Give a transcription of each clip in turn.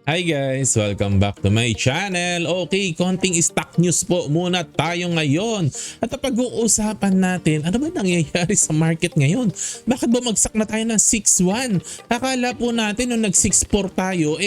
Hi guys! Welcome back to my channel. Okay, konting stock news po muna tayo ngayon. At pag-uusapan natin, ano ba nangyayari sa market ngayon? Bakit bumagsak na tayo ng 6.1? Akala po natin nung nag 6.4 tayo,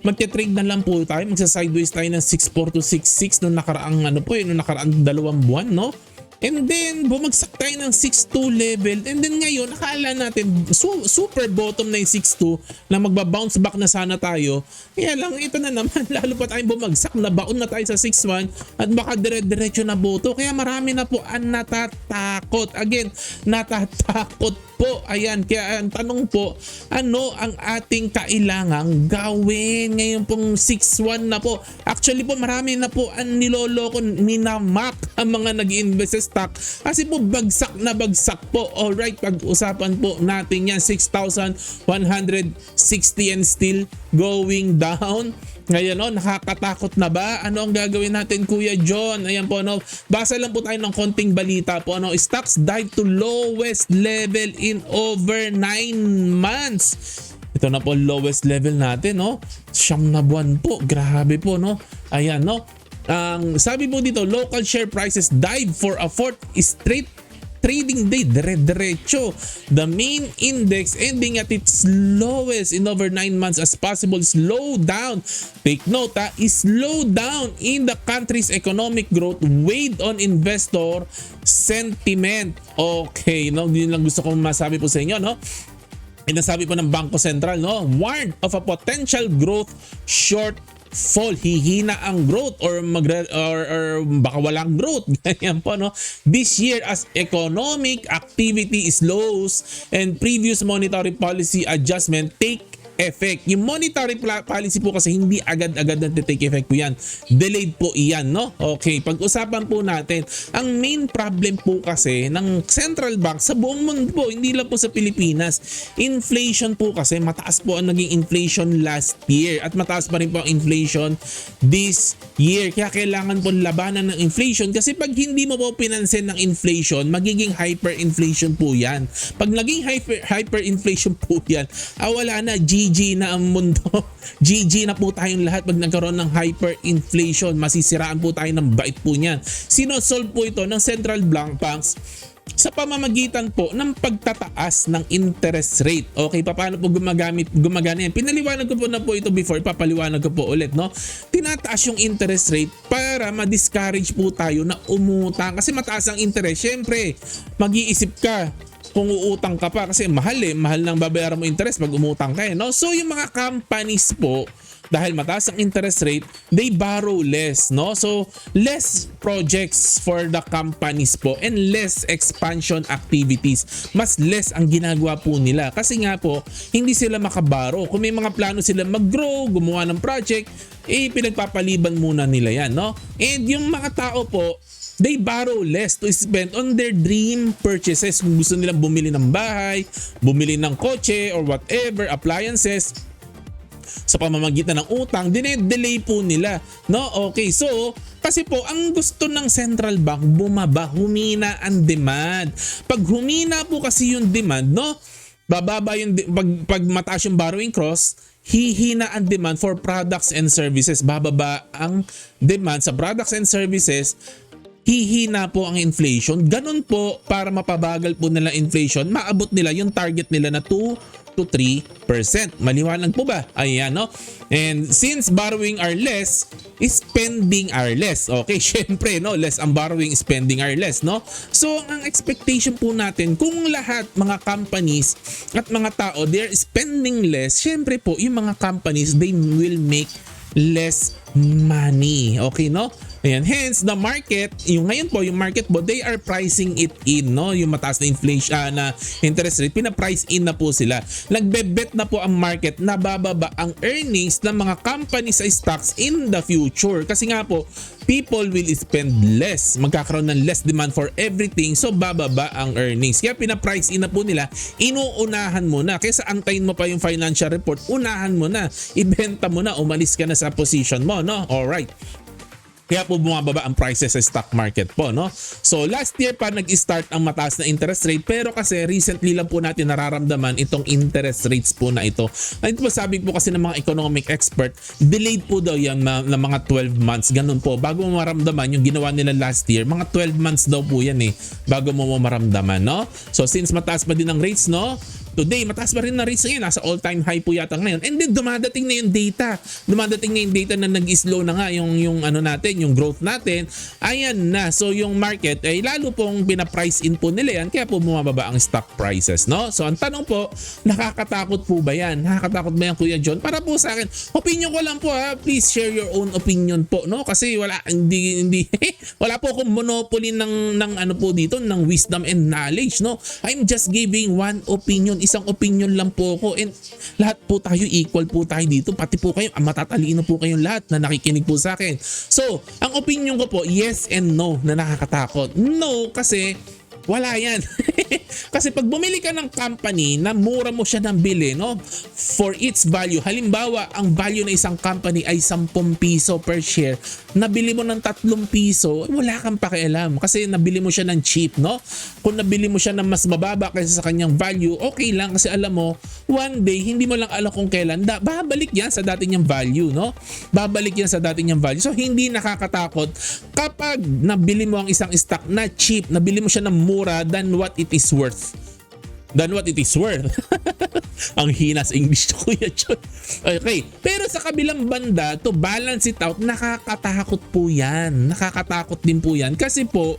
magte-trade na lang po tayo. Magsa-sideways tayo ng 6.4 to 6.6 nung nakaraang nung nakaraang 2 buwan, no? And then bumagsak tayo ng 6.2 level, and then ngayon akala natin super bottom na yung 6.2 na magbabounce back na sana tayo. Kaya lang ito na naman, lalo pa tayong bumagsak, nabaon na tayo sa 6.1 at baka dire-diretso na boto. Kaya marami na po ang natatakot. Again, natatakot po. Ayan, kaya ang tanong po, ano ang ating kailangang gawin ngayon pong 6.1 na po? Actually po marami na po ang niloloko, minamak ang mga nag-invest sa stock kasi po bagsak na bagsak po. Alright, pag-usapan po natin yan. 6,160 and still going down. Ngayon, nakakatakot na ba? Ano ang gagawin natin, Kuya John? Ayan po, basa lang po tayo ng konting balita po. Stocks dive to lowest level in over 9 months. Ito na po lowest level natin, 9 na buwan po. Grabe po, Ayan, Ang sabi po dito, local share prices dive for a fourth straight trading day, dire-diretso. The main index ending at its lowest in over 9 months as possible slowdown. Take note, slowdown in the country's economic growth weighed on investor sentiment. Okay, yun lang gusto kong masabi po sa inyo, Inasabi po ng Bangko Sentral, warned of a potential growth shortfall. Hihina ang growth or baka walang growth. Ganyan po, This year as economic activity slows and previous monetary policy adjustment take effect. Yung monetary policy po kasi hindi agad-agad na-take effect po yan. Delayed po iyan, Okay, pag-usapan po natin. Ang main problem po kasi ng central bank sa buong mundo po, hindi lang po sa Pilipinas. Inflation po kasi, mataas po ang naging inflation last year at mataas pa rin po ang inflation this year. Kaya kailangan po labanan ng inflation kasi pag hindi mo po pinansin ng inflation, magiging hyperinflation po yan. Pag naging hyperinflation po yan, wala na, GG na ang mundo. GG na po tayong lahat pag nagkaroon ng hyperinflation. Masisiraan po tayo ng bait po niyan. Sinosolve po ito ng central banks sa pamamagitan po ng pagtataas ng interest rate. Okay, paano po gumagana yan? Pinaliwanag ko po na po ito before, papaliwanag ko po ulit, Tinataas yung interest rate para ma-discourage po tayo na umutang. Kasi mataas ang interest, syempre, mag-iisip ka kung uutang ka pa kasi mahal nang babayaran mo interest pag umutang ka, So yung mga companies po, dahil mataas ang interest rate, they borrow less, So less projects for the companies po and less expansion activities. Mas less ang ginagawa po nila kasi nga po hindi sila makabaro. Kung may mga plano sila mag-grow, gumawa ng project, pinagpapaliban muna nila yan, And yung mga tao po, they borrow less to spend on their dream purchases. Kung gusto nilang bumili ng bahay, bumili ng kotse or whatever, appliances, sa pamamagitan ng utang, dine-delay po nila, Okay, so kasi po ang gusto ng central bank bumaba, humina ang demand. Pag humina po kasi yung demand, bababa yung pag mataas yung borrowing cost, hihina ang demand for products and services. Bababa ang demand sa products and services, hihina po ang inflation. Ganun po, para mapabagal po nila inflation, maabot nila yung target nila na 2 to 3%. Maliwanag po ba? Ayan, And since borrowing are less, spending are less. Okay, syempre, less ang borrowing, spending are less, So, ang expectation po natin, kung lahat mga companies at mga tao, they're spending less, syempre po, yung mga companies, they will make less money. Okay, Ayan, hence the market, yung ngayon po, yung market po, they are pricing it in, Yung mataas na inflation, na interest rate, pina-price in na po sila. Nagbe-bet na po ang market na bababa ang earnings ng mga companies sa stocks in the future. Kasi nga po, people will spend less. Magkakaroon ng less demand for everything, so bababa ang earnings. Kaya pina-price in na po nila, inuunahan mo na. Kaysa antayin mo pa yung financial report, unahan mo na, ibenta mo na, umalis ka na sa position mo, Alright. Kaya po bumababa ang prices sa stock market po, no? So last year pa nag-start ang mataas na interest rate, pero kasi recently lang po natin nararamdaman itong interest rates po na ito. Ito po sabi po kasi ng mga economic expert, delayed po daw yan na mga 12 months. Ganun po. Bago mo maramdaman yung ginawa nila last year, mga 12 months daw po yan bago mo maramdaman, no? So since mataas pa din ang rates, no? Today, mataas pa rin na rates ngayon. Nasa all-time high po yata ngayon. And then, dumadating na yung data. Dumadating na yung data na nag-slow na nga yung ano natin, yung growth natin. Ayan na. So, yung market, ay lalo pong pina-price in po nila yan. Kaya po bumababa ang stock prices, no? So, ang tanong po, nakakatakot po ba yan? Nakakatakot ba yan, Kuya John? Para po sa akin, opinion ko lang po ha. Please share your own opinion po, no? Kasi hindi wala po akong monopoly ng ano po dito, ng wisdom and knowledge, no? I'm just giving one opinion. Isang opinion lang po ako, and lahat po tayo equal po tayo dito, pati po kayo, matatalino po kayong lahat na nakikinig po sa akin. So, ang opinion ko po, yes and no na nakakatakot. No, kasi wala yan. Kasi pag bumili ka ng company na mura mo siya ng bili, no? For its value. Halimbawa, ang value ng isang company ay 10 piso per share. Nabili mo ng 3 piso, wala kang pakialam. Kasi nabili mo siya ng cheap, no? Kung nabili mo siya ng mas mababa kaysa sa kanyang value, okay lang. Kasi alam mo, one day, hindi mo lang alam kung kailan, babalik yan sa dati niyang value, no? Babalik yan sa dati niyang value. So, hindi nakakatakot kapag nabili mo ang isang stock na cheap, nabili mo siya ng mura than what it is worth. Ang hina sa English to, Kuya John. Okay. Pero sa kabilang banda, to balance it out, nakakatakot po yan. Nakakatakot din po yan. Kasi po,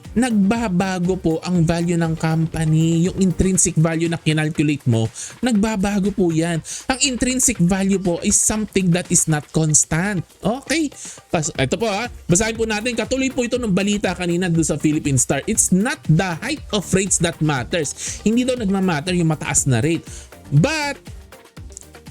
nagbabago po ang value ng company. Yung intrinsic value na kinalculate mo, nagbabago po yan. Ang intrinsic value po is something that is not constant. Okay? Ito po basahin po natin. Katuloy po ito ng balita kanina doon sa Philippine Star. It's not the height of rates that matters. Hindi daw nagmamatter yung mataas na rate. But,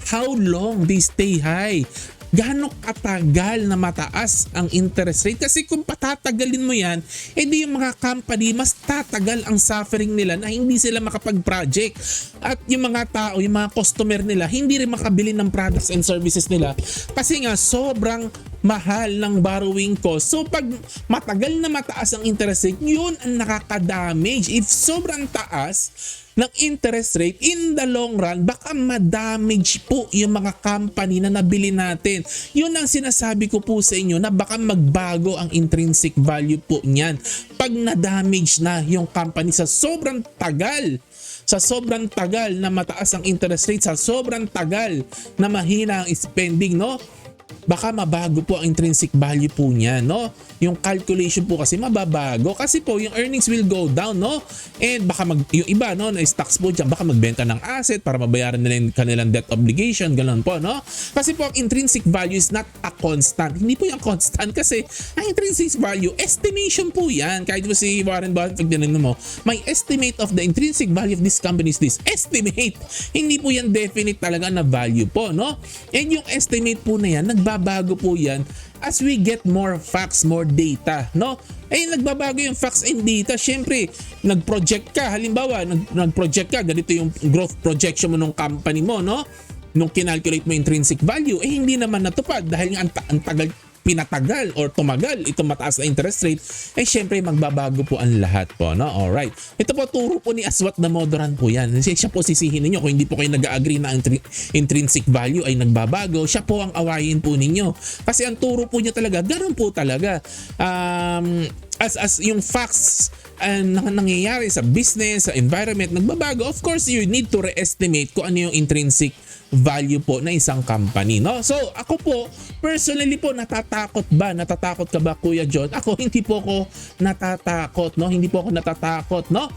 how long they stay high? Gaano katagal na mataas ang interest rate? Kasi kung patatagalin mo yan, edi yung mga company, mas tatagal ang suffering nila na hindi sila makapag-project. At yung mga tao, yung mga customer nila, hindi rin makabili ng products and services nila. Kasi nga, sobrang mahal ng borrowing cost. So pag matagal na mataas ang interest rate, yun ang nakaka-damage. If sobrang taas ng interest rate, in the long run, baka ma-damage po yung mga company na nabili natin. Yun ang sinasabi ko po sa inyo na baka magbago ang intrinsic value po niyan pag na-damage na yung company sa sobrang tagal. Sa sobrang tagal na mataas ang interest rate, sa sobrang tagal na mahina ang spending, no? Baka mabago po ang intrinsic value po niya, no? Yung calculation po kasi mababago kasi po yung earnings will go down, no? And baka yung iba, no, na stocks po dyan, baka magbenta ng asset para mabayaran nila yung kanilang debt obligation, ganoon po, no? Kasi po ang intrinsic value is not a constant. Hindi po yung constant kasi ang intrinsic value, estimation po yan. Kahit po si Warren Buffett, pag dinignan mo, may estimate of the intrinsic value of this company is this. Estimate. Hindi po yan definite talaga na value po, no? And yung estimate po na yan, nagbabago po yan as we get more facts, more data, no? Nagbabago yung facts and data. Syempre, nag-project ka. Halimbawa, nag-project ka, ganito yung growth projection mo ng company mo, no? Nung kinalculate mo intrinsic value, hindi naman natupad dahil ang tagal pinatagal or tumagal itong mataas na interest rate, syempre magbabago po ang lahat po, no? Alright. Ito po, turo po ni Aswat Damodaran po yan. Siya po sisihin ninyo kung hindi po kayo nag-agree na intrinsic value ay nagbabago. Siya po ang awayin po ninyo. Kasi ang turo po niya talaga, ganoon po talaga. As yung facts nangyayari sa business, sa environment, nagbabago. Of course, you need to re-estimate kung ano yung intrinsic value po na isang company, no? So, ako po, personally po, natatakot ka ba, Kuya John? Ako, hindi po ako natatakot, no? Hindi po ako natatakot, no?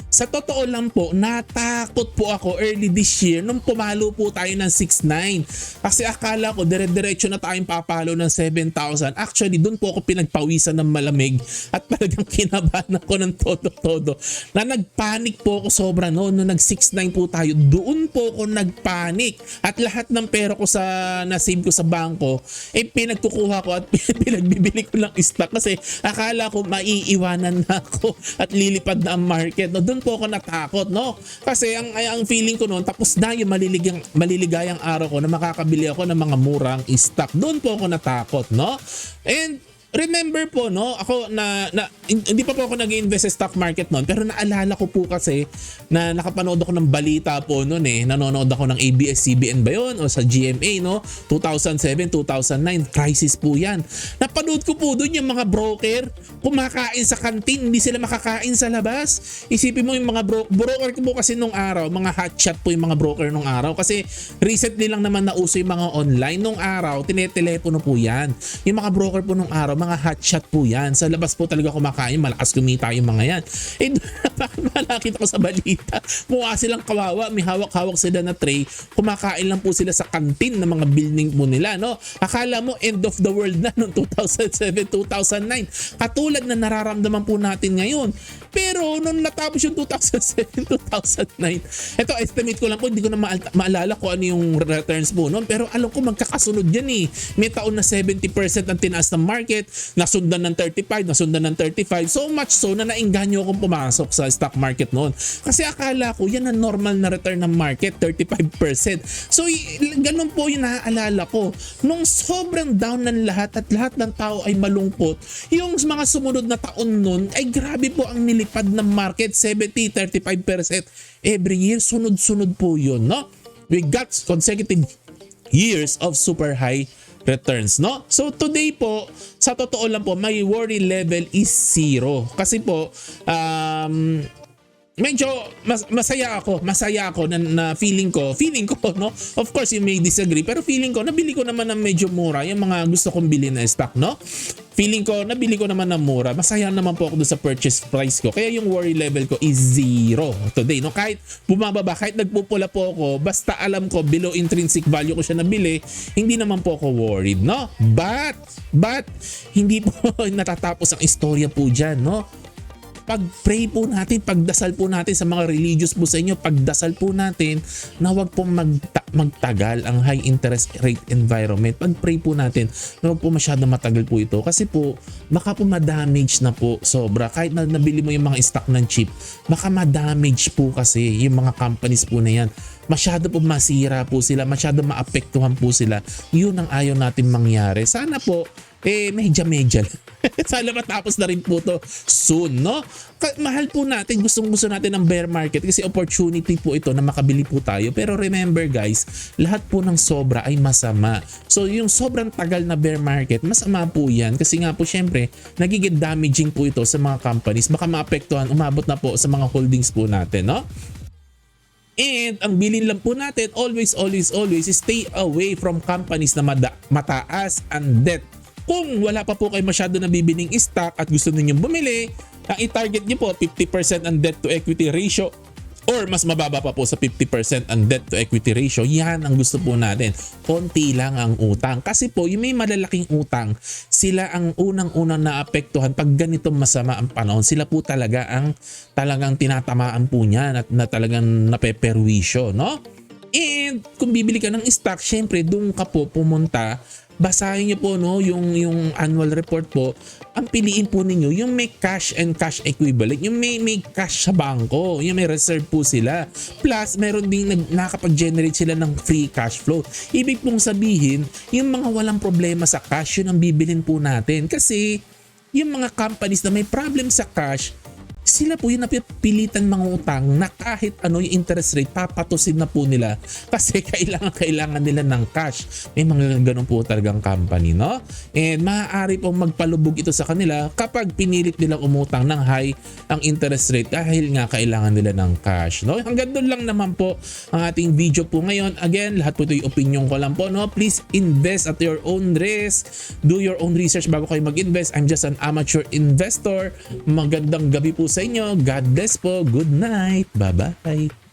Sa totoo lang po, natakot po ako early this year nung pumalo po tayo ng 6.9. Kasi akala ko dire-diretso na tayong papalo ng 7,000. Actually, doon po ako pinagpawisan ng malamig at talagang kinabahan ako ng todo-todo. Na nagpanic po ako sobra noon. Nung nag-6.9 po tayo, doon po ako nagpanic. At lahat ng pera ko na-save ko sa bangko, pinagkukuha ko at pinagbibili ko ng stock kasi akala ko maiiwanan na ako at lilipad na ang market. No, doon po ako natakot, no? Kasi ang feeling ko noon, tapos na yung maliligayang araw ko na makakabili ako ng mga murang stock. Doon po ako natakot, no? And remember po, no, ako hindi pa po ako nag-invest sa stock market noon, pero naalala ko po kasi na nakapanood ako ng balita po noon nanonood ako ng ABS-CBN ba yun o sa GMA, no, 2007, 2009, crisis po yan. Napanood ko po doon yung mga broker kumakain sa kantin, hindi sila makakain sa labas. Isipin mo yung mga broker ko po kasi nung araw, mga hotshot po yung mga broker nung araw kasi recently lang naman nauso yung mga online. Nung araw, tinetelepono po yan. Yung mga broker po nung araw, mga hotshot po yan. Sa labas po talaga kumakain, malakas kumita yung mga yan. Eh, nakita ko sa balita, mukha silang kawawa, may hawak-hawak sila na tray, kumakain lang po sila sa kantin ng mga building po nila, no? Akala mo end of the world na noong 2007, 2009. Katulad na nararamdaman po natin ngayon. Pero nung natapos yung 2007, 2009, ito estimate ko lang po, hindi ko na maalala kung ano yung returns po noon, pero alam ko magkakasunod yan eh. May taon na 70% ang tinaas ng market, nasundan ng 35, nasundan ng 35, so much so na nainganyo akong pumasok sa stock market noon. Kasi akala ko yan ang normal na return ng market, 35%. So ganun po yung naaalala ko. Nung sobrang down ng lahat at lahat ng tao ay malungkot, yung mga sumunod na taon noon ay grabe po ang nilipad ng market, 70, 35% every year, sunod-sunod po yun, no? We got consecutive years of super high returns, no? So today po, sa totoo lang po, my worry level is 0. Kasi po, medyo masaya ako na feeling ko, no? Of course, you may disagree, pero feeling ko, nabili ko naman ng medyo mura yung mga gusto kong bilhin na stock, no? Feeling ko, nabili ko naman ng mura. Masaya naman po ako doon sa purchase price ko. Kaya yung worry level ko is 0 today, no? Kahit bumababa, kahit nagpupula po ako, basta alam ko below intrinsic value ko siya nabili, hindi naman po ako worried, no? But hindi po natatapos ang istorya po dyan, no? Pag-pray po natin, pagdasal po natin sa mga religious po sa inyo, pagdasal po natin na wag pong magtagal ang high interest rate environment. Pag-pray po natin na wag po masyado matagal po ito kasi po baka po ma-damage na po sobra. Kahit na nabili mo yung mga stock ng cheap, baka ma-damage po kasi yung mga companies po na yan. Masyado po masira po sila, masyado maapektuhan po sila. Yun ang ayaw natin mangyari. Sana po medya lang. Sana matapos na rin po to soon, no? Mahal po natin, gusto natin ng bear market kasi opportunity po ito na makabili po tayo. Pero remember guys, lahat po ng sobra ay masama. So yung sobrang tagal na bear market, masama po yan. Kasi nga po syempre, nagiging damaging po ito sa mga companies. Baka maapektuhan, umabot na po sa mga holdings po natin, no? And ang bilin lang po natin, always stay away from companies na mataas ang debt. Kung wala pa po kayo masyado nabibiling stock at gusto ninyong bumili, ang i-target niyo po 50% ang debt to equity ratio or mas mababa pa po sa 50% ang debt to equity ratio. Yan ang gusto po natin. Konti lang ang utang. Kasi po yung may malalaking utang, sila ang unang-unang naapektuhan pag ganito masama ang panahon. Sila po talaga ang talagang tinatamaan po niyan at na talagang napeperwisyo, no? And kung bibili ka ng stock, syempre doon ka po pumunta. Basahin niyo po no yung annual report po. Ang piliin po ninyo yung may cash and cash equivalent, yung may cash sa bangko, yung may reserve po sila. Plus meron ding nakakapag-generate sila ng free cash flow. Ibig pong sabihin, yung mga walang problema sa cash, yun ang bibilin po natin. Kasi yung mga companies na may problem sa cash, sila po yung napipilitan mangutang na kahit ano yung interest rate, papatusin na po nila kasi kailangan nila ng cash. May mga ganun po talagang company, no? And maaari pong magpalubog ito sa kanila kapag pinilit nilang umutang ng high ang interest rate dahil nga kailangan nila ng cash, no? Hanggang doon lang naman po ang ating video po ngayon. Again, lahat po ito yung opinion ko lang po, no? Please invest at your own risk. Do your own research bago kayo mag-invest. I'm just an amateur investor. Magandang gabi po sa inyo. God bless po. Good night. Bye-bye.